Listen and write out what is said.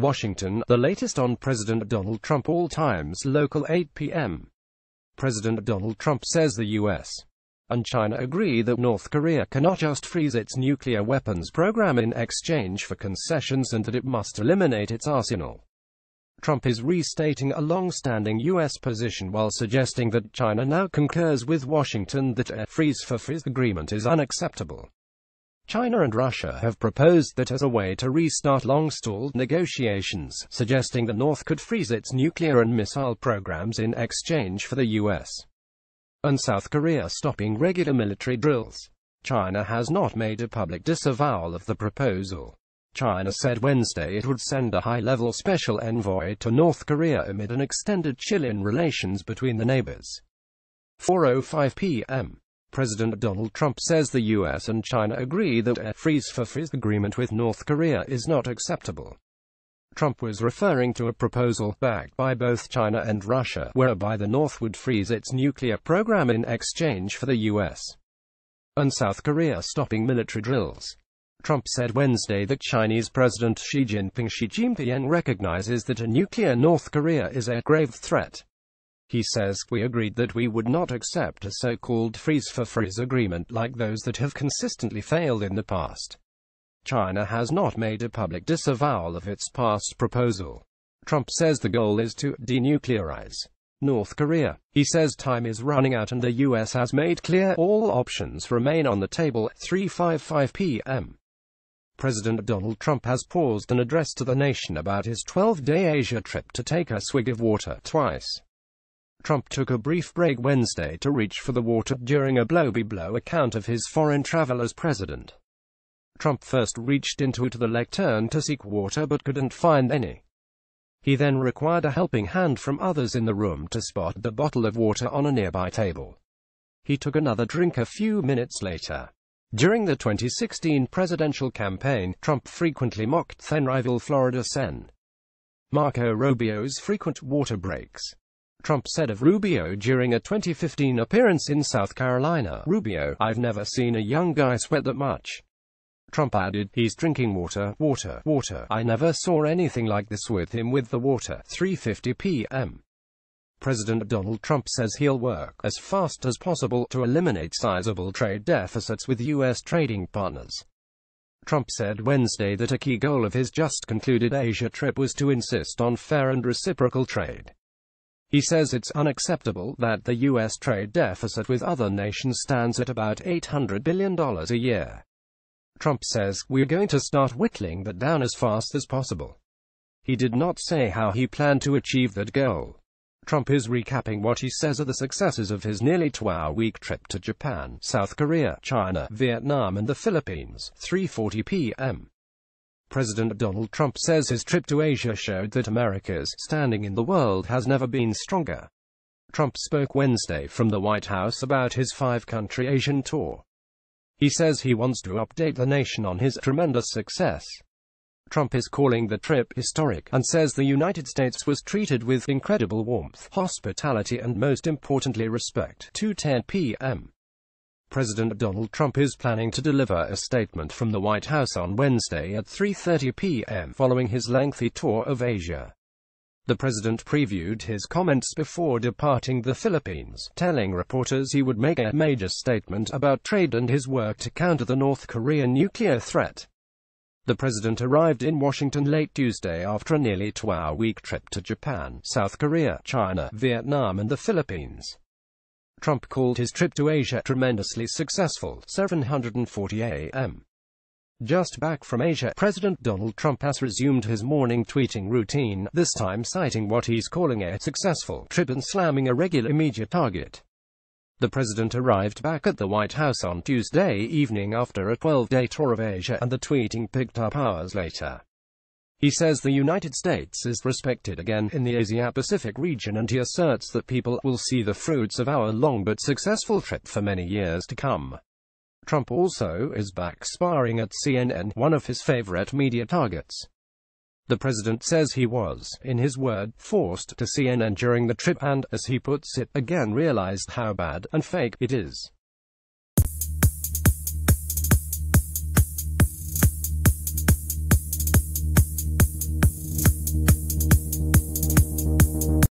Washington, the latest on President Donald Trump. All times local 8 p.m. President Donald Trump says the U.S. and China agree that North Korea cannot just freeze its nuclear weapons program in exchange for concessions and that it must eliminate its arsenal. Trump is restating a long-standing U.S. position while suggesting that China now concurs with Washington that a freeze-for-freeze agreement is unacceptable. China and Russia have proposed that as a way to restart long-stalled negotiations, suggesting the North could freeze its nuclear and missile programs in exchange for the U.S. and South Korea stopping regular military drills. China has not made a public disavowal of the proposal. China said Wednesday it would send a high-level special envoy to North Korea amid an extended chill in relations between the neighbors. 4:05 p.m. President Donald Trump says the U.S. and China agree that a freeze-for-freeze agreement with North Korea is not acceptable. Trump was referring to a proposal, backed by both China and Russia, whereby the North would freeze its nuclear program in exchange for the U.S. and South Korea stopping military drills. Trump said Wednesday that Chinese President Xi Jinping recognizes that a nuclear North Korea is a grave threat. He says, "We agreed that we would not accept a so-called freeze-for-freeze agreement like those that have consistently failed in the past." China has not made a public disavowal of its past proposal. Trump says the goal is to denuclearize North Korea. He says time is running out and the U.S. has made clear all options remain on the table. 3:55 p.m. President Donald Trump has paused an address to the nation about his 12-day Asia trip to take a swig of water twice. Trump took a brief break Wednesday to reach for the water during a blow-by-blow account of his foreign travel as president. Trump first reached into the lectern to seek water but couldn't find any. He then required a helping hand from others in the room to spot the bottle of water on a nearby table. He took another drink a few minutes later. During the 2016 presidential campaign, Trump frequently mocked then-rival Florida Sen. Marco Rubio's frequent water breaks. Trump said of Rubio during a 2015 appearance in South Carolina, "Rubio, I've never seen a young guy sweat that much." Trump added, "He's drinking water, water, water. I never saw anything like this with him with the water." 3:50 p.m. President Donald Trump says he'll work as fast as possible to eliminate sizable trade deficits with U.S. trading partners. Trump said Wednesday that a key goal of his just-concluded Asia trip was to insist on fair and reciprocal trade. He says it's unacceptable that the U.S. trade deficit with other nations stands at about $800 billion a year. Trump says, "We're going to start whittling that down as fast as possible." He did not say how he planned to achieve that goal. Trump is recapping what he says are the successes of his nearly 2-hour-week trip to Japan, South Korea, China, Vietnam and the Philippines. 3:40 p.m. President Donald Trump says his trip to Asia showed that America's standing in the world has never been stronger. Trump spoke Wednesday from the White House about his 5-country Asian tour. He says he wants to update the nation on his tremendous success. Trump is calling the trip historic, and says the United States was treated with incredible warmth, hospitality and most importantly respect. 2:10 p.m. President Donald Trump is planning to deliver a statement from the White House on Wednesday at 3:30 p.m. following his lengthy tour of Asia. The president previewed his comments before departing the Philippines, telling reporters he would make a major statement about trade and his work to counter the North Korean nuclear threat. The president arrived in Washington late Tuesday after a nearly 2-hour-week trip to Japan, South Korea, China, Vietnam and the Philippines. Trump called his trip to Asia tremendously successful. 7:40 a.m. Just back from Asia, President Donald Trump has resumed his morning tweeting routine, this time citing what he's calling a successful trip and slamming a regular media target. The president arrived back at the White House on Tuesday evening after a 12-day tour of Asia, and the tweeting picked up hours later. He says the United States is respected again in the Asia-Pacific region, and he asserts that people will see the fruits of our long but successful trip for many years to come. Trump also is back sparring at CNN, one of his favorite media targets. The president says he was, in his word, forced to CNN during the trip and, as he puts it, again realized how bad and fake it is.